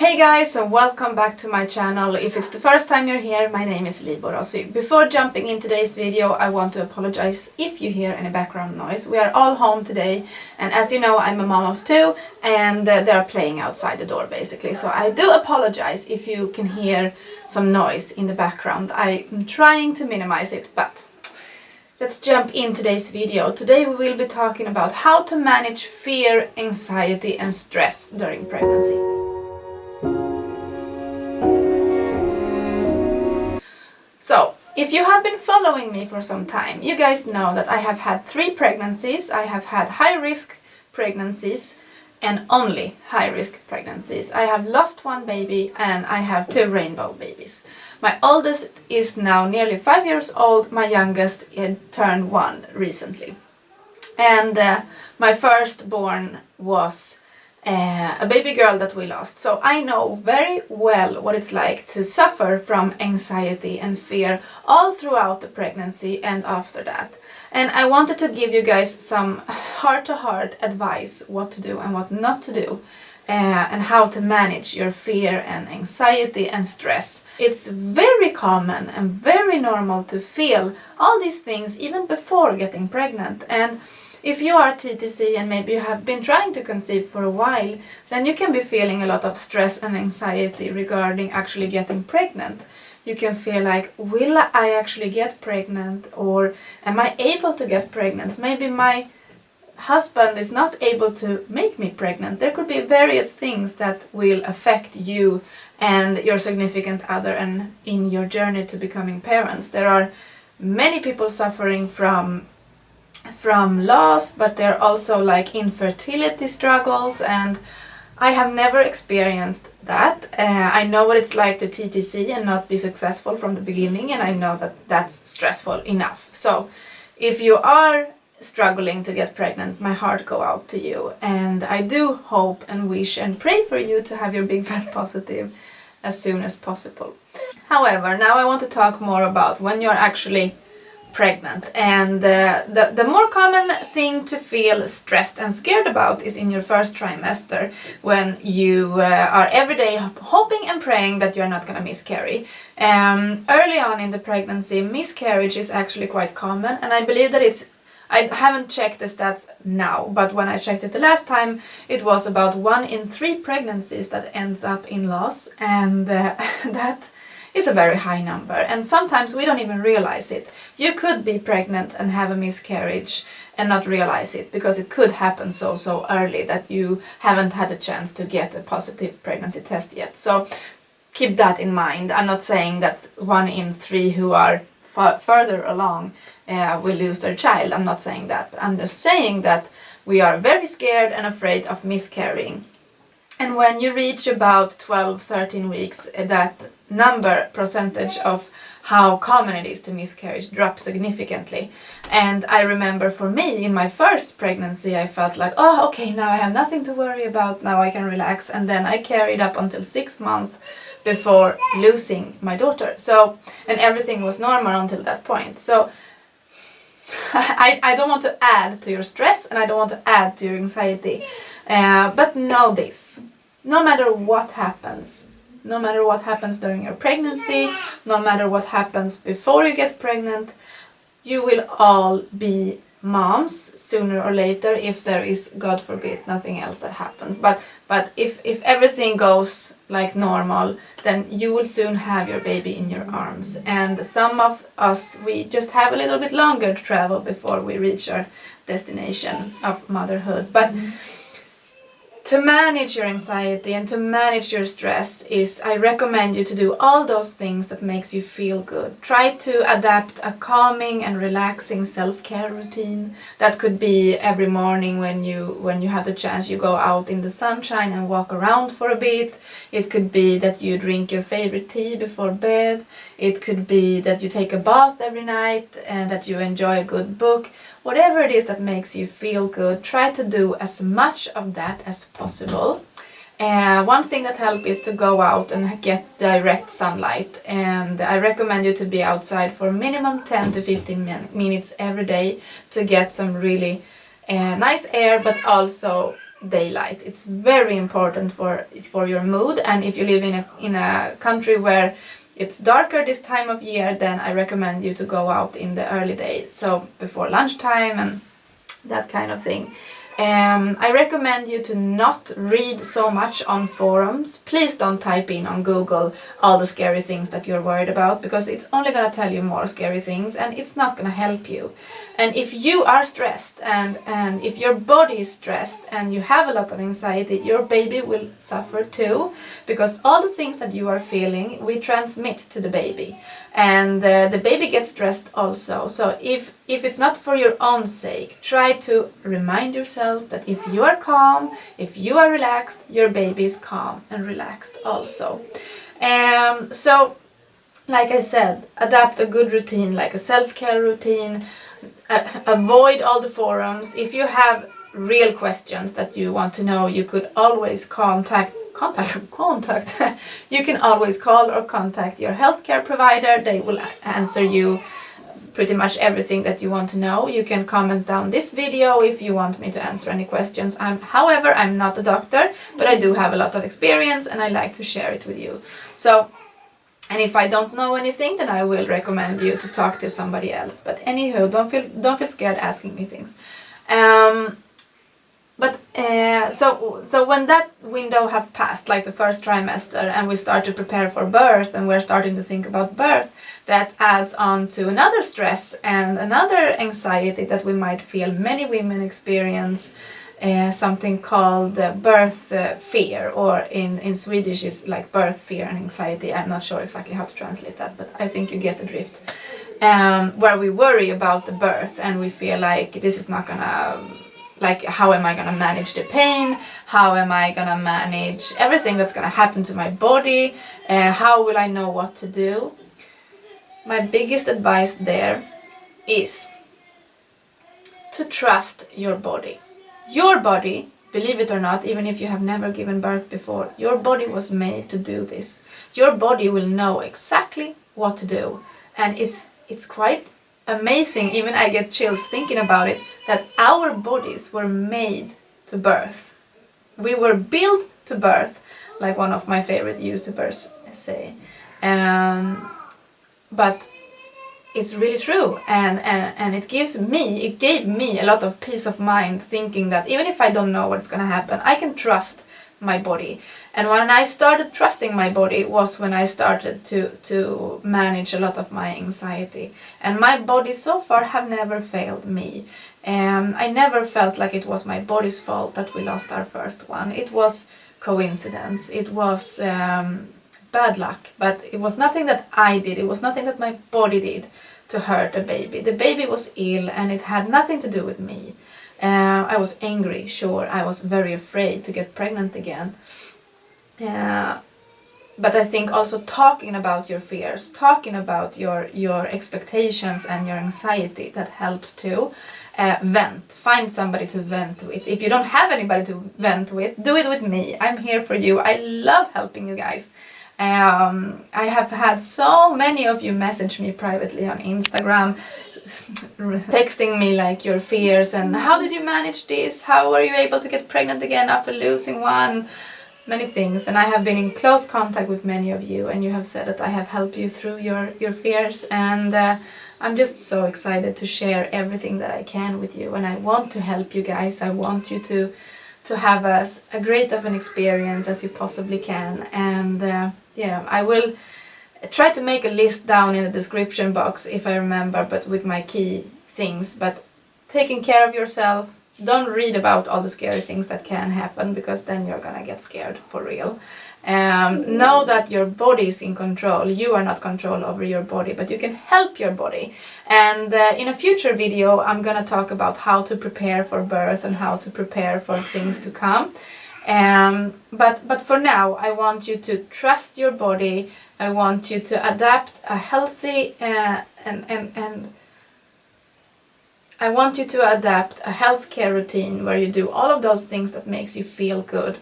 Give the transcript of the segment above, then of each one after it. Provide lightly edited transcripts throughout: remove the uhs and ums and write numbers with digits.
Hey guys, and welcome back to my channel. If it's the first time you're here, my name is liiborossy. Before jumping in today's video, I want to apologize if you hear any background noise. We are all home today, and as you know, I'm a mom of two, and they're playing outside the door basically. So I do apologize if you can hear some noise in the background. I'm trying to minimize it, but let's jump in today's video. Today we will be talking about how to manage fear, anxiety, and stress during pregnancy. So, if you have been following me for some time, you guys know that I have had 3 pregnancies. I have had high-risk pregnancies and only high-risk pregnancies. I have lost 1 baby and I have 2 rainbow babies. My oldest is now nearly 5 years old. My youngest turned 1 recently. And my firstborn was a baby girl that we lost. So I know very well what it's like to suffer from anxiety and fear all throughout the pregnancy and after that. And I wanted to give you guys some heart-to-heart advice what to do and what not to do. And how to manage your fear and anxiety and stress. It's very common and very normal to feel all these things even before getting pregnant. And if you are TTC and maybe you have been trying to conceive for a while, then you can be feeling a lot of stress and anxiety regarding actually getting pregnant. You can feel like, will I actually get pregnant, or am I able to get pregnant? Maybe my husband is not able to make me pregnant. There could be various things that will affect you and your significant other and in your journey to becoming parents. There are many people suffering from loss, but there are also like infertility struggles, and I have never experienced that. I know what it's like to TTC and not be successful from the beginning, and I know that that's stressful enough. So if you are struggling to get pregnant, my heart go out to you, and I do hope and wish and pray for you to have your big fat positive as soon as possible. However, now I want to talk more about when you're actually pregnant, and the more common thing to feel stressed and scared about is in your first trimester, when you are every day hoping and praying that you're not going to miscarry. Early on in the pregnancy, miscarriage is actually quite common, and I believe that I haven't checked the stats now, but when I checked it the last time, it was about 1 in 3 pregnancies that ends up in loss, and that is a very high number, and sometimes we don't even realize it. You could be pregnant and have a miscarriage and not realize it, because it could happen so early that you haven't had a chance to get a positive pregnancy test yet. So keep that in mind. I'm not saying that 1 in 3 who are further along will lose their child. I'm not saying that, but I'm just saying that we are very scared and afraid of miscarrying. And when you reach about 12-13 weeks, that percentage of how common it is to miscarriage drops significantly. And I remember for me, in my first pregnancy, I felt like, oh, okay, now I have nothing to worry about, now I can relax. And then I carried up until 6 months before losing my daughter. So, and everything was normal until that point. So I don't want to add to your stress, and I don't want to add to your anxiety. But know this, no matter what happens during your pregnancy, no matter what happens before you get pregnant, you will all be moms sooner or later, if there is, God forbid, nothing else that happens. But if everything goes like normal, then you will soon have your baby in your arms. And some of us, we just have a little bit longer to travel before we reach our destination of motherhood. But to manage your anxiety and to manage your stress I recommend you to do all those things that makes you feel good. Try to adapt a calming and relaxing self-care routine. That could be every morning when you have the chance, you go out in the sunshine and walk around for a bit. It could be that you drink your favorite tea before bed. It could be that you take a bath every night and that you enjoy a good book. Whatever it is that makes you feel good, try to do as much of that as possible. One thing that helps is to go out and get direct sunlight, and I recommend you to be outside for minimum 10 to 15 minutes every day to get some really nice air, but also daylight. It's very important for your mood, and if you live in a country where it's darker this time of year, then I recommend you to go out in the early day, so before lunchtime and that kind of thing. I recommend you to not read so much on forums. Please don't type in on Google all the scary things that you're worried about, because it's only going to tell you more scary things and it's not going to help you. And if you are stressed and if your body is stressed and you have a lot of anxiety, your baby will suffer too, because all the things that you are feeling, we transmit to the baby. And the baby gets stressed also. So if it's not for your own sake, try to remind yourself that if you are calm, if you are relaxed, your baby is calm and relaxed also. So, like I said, adapt a good routine, like a self-care routine. Avoid all the forums. If you have real questions that you want to know, you could always contact. You can always call or contact your healthcare provider. They will answer you pretty much everything that you want to know. You can comment down this video if you want me to answer any questions. However, I'm not a doctor, but I do have a lot of experience and I like to share it with you. So, and if I don't know anything, then I will recommend you to talk to somebody else. But anywho, don't feel scared asking me things. So when that window have passed, like the first trimester, and we start to prepare for birth and we're starting to think about birth, that adds on to another stress and another anxiety that we might feel. Many women experience something called birth fear, or in Swedish is like birth fear and anxiety. I'm not sure exactly how to translate that, but I think you get the drift. Where we worry about the birth and we feel like this is not gonna, like, how am I gonna manage the pain? How am I gonna manage everything that's gonna happen to my body? How will I know what to do? My biggest advice there is to trust your body. Your body, believe it or not, even if you have never given birth before, your body was made to do this. Your body will know exactly what to do. And it's quite amazing, even I get chills thinking about it, that our bodies were made to birth. We were built to birth, like one of my favorite YouTubers say. But it's really true, and it gave me a lot of peace of mind, thinking that even if I don't know what's gonna happen, I can trust my body. And when I started trusting my body was when I started to manage a lot of my anxiety. And my body so far have never failed me. I never felt like it was my body's fault that we lost our first one. It was coincidence. It was bad luck, but it was nothing that I did. It was nothing that my body did to hurt the baby. The baby was ill and it had nothing to do with me. I was angry, sure. I was very afraid to get pregnant again. But I think also talking about your fears, talking about your expectations and your anxiety, that helps too. Vent. Find somebody to vent with. If you don't have anybody to vent with, do it with me. I'm here for you. I love helping you guys. I have had so many of you message me privately on Instagram, texting me like your fears and how did you manage this? How were you able to get pregnant again after losing one? Many things. And I have been in close contact with many of you, and you have said that I have helped you through your fears, and I'm just so excited to share everything that I can with you, and I want to help you guys. I want you to have as a great of an experience as you possibly can. And yeah, I will try to make a list down in the description box if I remember, but with my key things. But taking care of yourself, don't read about all the scary things that can happen, because then you're gonna get scared for real. Know that your body is in control. You are not control over your body, but you can help your body. And in a future video, I'm gonna talk about how to prepare for birth and how to prepare for things to come. But for now, I want you to trust your body. I want you to adapt a healthy I want you to adapt a healthcare routine where you do all of those things that makes you feel good.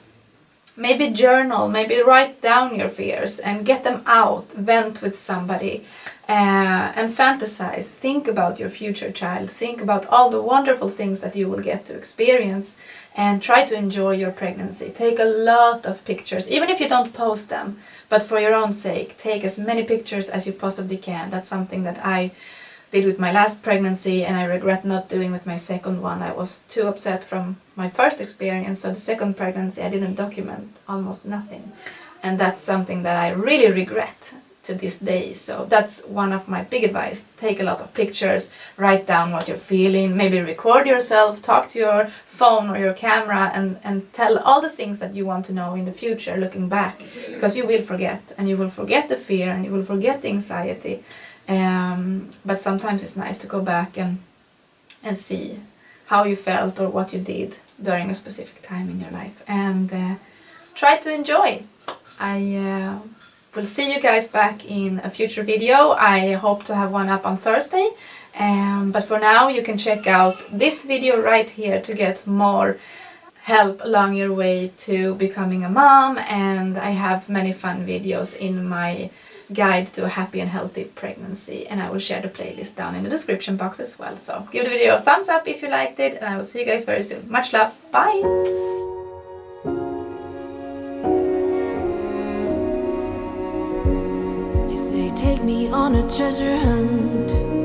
maybe journal, maybe write down your fears and get them out, vent with somebody, and fantasize. Think about your future child, think about all the wonderful things that you will get to experience, and try to enjoy your pregnancy. Take a lot of pictures, even if you don't post them, but for your own sake, take as many pictures as you possibly can. That's something that I did with my last pregnancy, and I regret not doing with my second one. I was too upset from my first experience, so the second pregnancy I didn't document almost nothing, and that's something that I really regret to this day. So that's one of my big advice. Take a lot of pictures, write down what you're feeling, maybe record yourself, talk to your phone or your camera, and tell all the things that you want to know in the future looking back, because you will forget, and you will forget the fear, and you will forget the anxiety. But sometimes it's nice to go back and see how you felt or what you did during a specific time in your life, and try to enjoy. I will see you guys back in a future video. I hope to have one up on Thursday, but for now you can check out this video right here to get more help along your way to becoming a mom, and I have many fun videos in my guide to a happy and healthy pregnancy, and I will share the playlist down in the description box as well. So give the video a thumbs up if you liked it, and I will see you guys very soon. Much love, bye! You say take me on a treasure hunt.